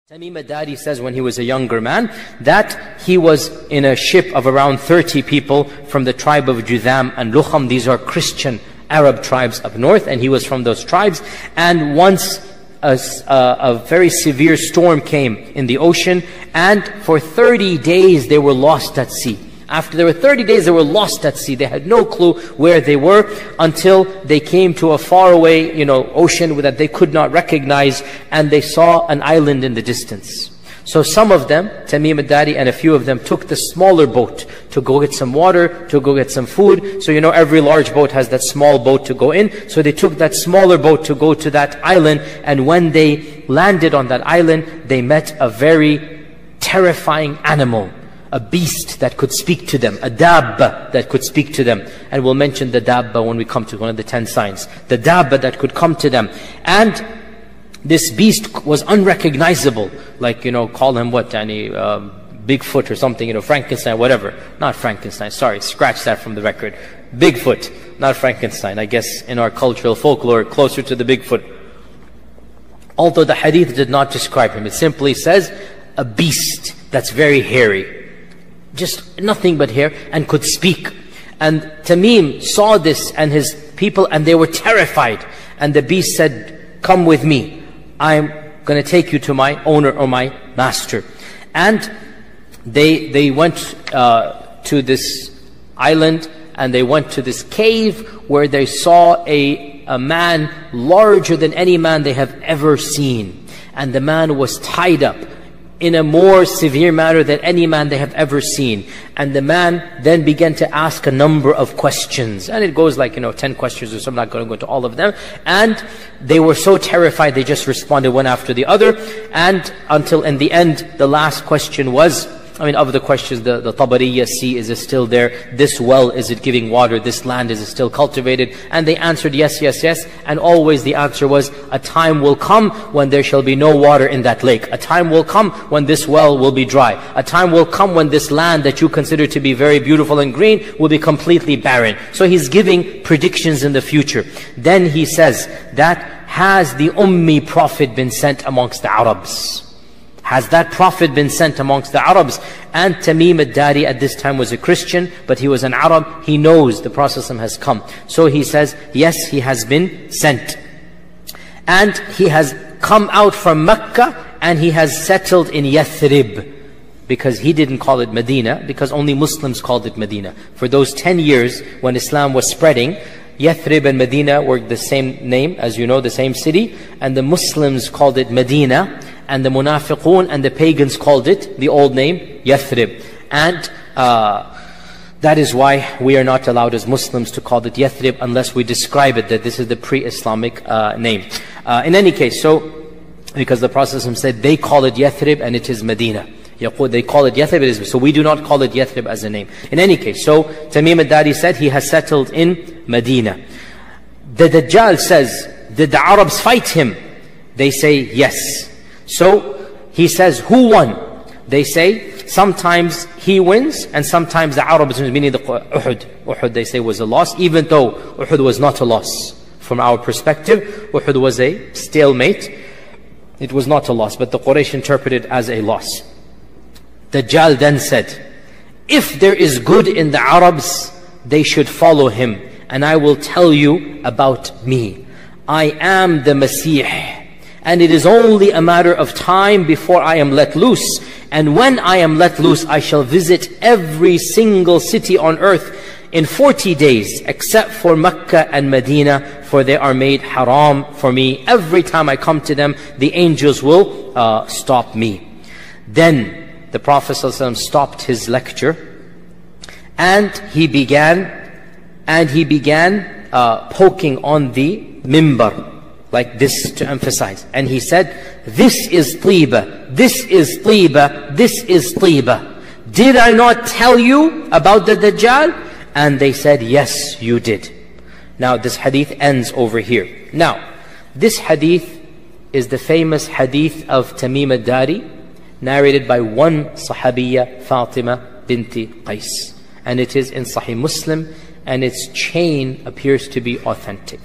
Tamim Dari says when he was a younger man that he was in a ship of around 30 people from the tribe of Judham and Lukham. These are Christian Arab tribes up north, and he was from those tribes. And once a very severe storm came in the ocean, and for 30 days they were lost at sea. After there were 30 days, they were lost at sea. They had no clue where they were until they came to a faraway, ocean that they could not recognize, and they saw an island in the distance. So some of them, Tamim Dari and a few of them, took the smaller boat to go get some water, to go get some food. So every large boat has that small boat to go in. So they took that smaller boat to go to that island, and when they landed on that island, they met a very terrifying animal. A beast that could speak to them, a dabba that could speak to them. And we'll mention the dabba when we come to one of the 10 signs. The dabba that could come to them. And this beast was unrecognizable. Like, call him what? Bigfoot or something, Frankenstein, whatever. Not Frankenstein, sorry, scratch that from the record. Bigfoot, not Frankenstein. I guess in our cultural folklore, closer to the Bigfoot. Although the hadith did not describe him. It simply says, a beast that's very hairy. Just nothing but hair, and could speak. And Tamim saw this and his people, and they were terrified. And the beast said, "Come with me. I'm going to take you to my owner or my master." And they went to this island, and they went to this cave where they saw a man larger than any man they have ever seen. And the man was tied up in a more severe manner than any man they have ever seen. And the man then began to ask a number of questions. And it goes like, 10 questions or so. I'm not going to go into all of them. And they were so terrified, they just responded one after the other. And until in the end, the last question was, of the questions, the Tabariya sea, is it still there? This well, is it giving water? This land, is it still cultivated? And they answered yes, yes, yes. And always the answer was, a time will come when there shall be no water in that lake. A time will come when this well will be dry. A time will come when this land that you consider to be very beautiful and green will be completely barren. So he's giving predictions in the future. Then he says that, has the Ummi Prophet been sent amongst the Arabs? Has that Prophet been sent amongst the Arabs? And Tamim Dari at this time was a Christian, but he was an Arab. He knows the Prophet has come. So he says, yes, he has been sent. And he has come out from Mecca, and he has settled in Yathrib. Because he didn't call it Medina, because only Muslims called it Medina. For those 10 years when Islam was spreading, Yathrib and Medina were the same name, as you know, the same city. And the Muslims called it Medina, and the Munafiqun and the pagans called it the old name, Yathrib. And that is why we are not allowed as Muslims to call it Yathrib unless we describe it, that this is the pre-Islamic name. In any case, because the Prophet said they call it Yathrib and it is Medina. They call it Yathrib, so we do not call it Yathrib as a name. In any case, so Tamim Dari said he has settled in Medina. The Dajjal says, did the Arabs fight him? They say yes. So he says, who won? They say, sometimes he wins, and sometimes the Arabs win, meaning the Uhud. Uhud, they say, was a loss, even though Uhud was not a loss. From our perspective, Uhud was a stalemate. It was not a loss, but the Quraysh interpreted it as a loss. Dajjal then said, if there is good in the Arabs, they should follow him. And I will tell you about me. I am the Masih. And it is only a matter of time before I am let loose. And when I am let loose, I shall visit every single city on earth in 40 days, except for Mecca and Medina, for they are made haram for me. Every time I come to them, the angels will stop me. Then the Prophet ﷺ stopped his lecture, and he began poking on the mimbar, like this, to emphasize. And he said, this is Tiba, this is Tiba, this is Tiba. Did I not tell you about the Dajjal? And they said, yes, you did. Now this hadith ends over here. Now, this hadith is the famous hadith of Tamim Dari, narrated by one Sahabiya, Fatima binti Qais. And it is in Sahih Muslim, and its chain appears to be authentic.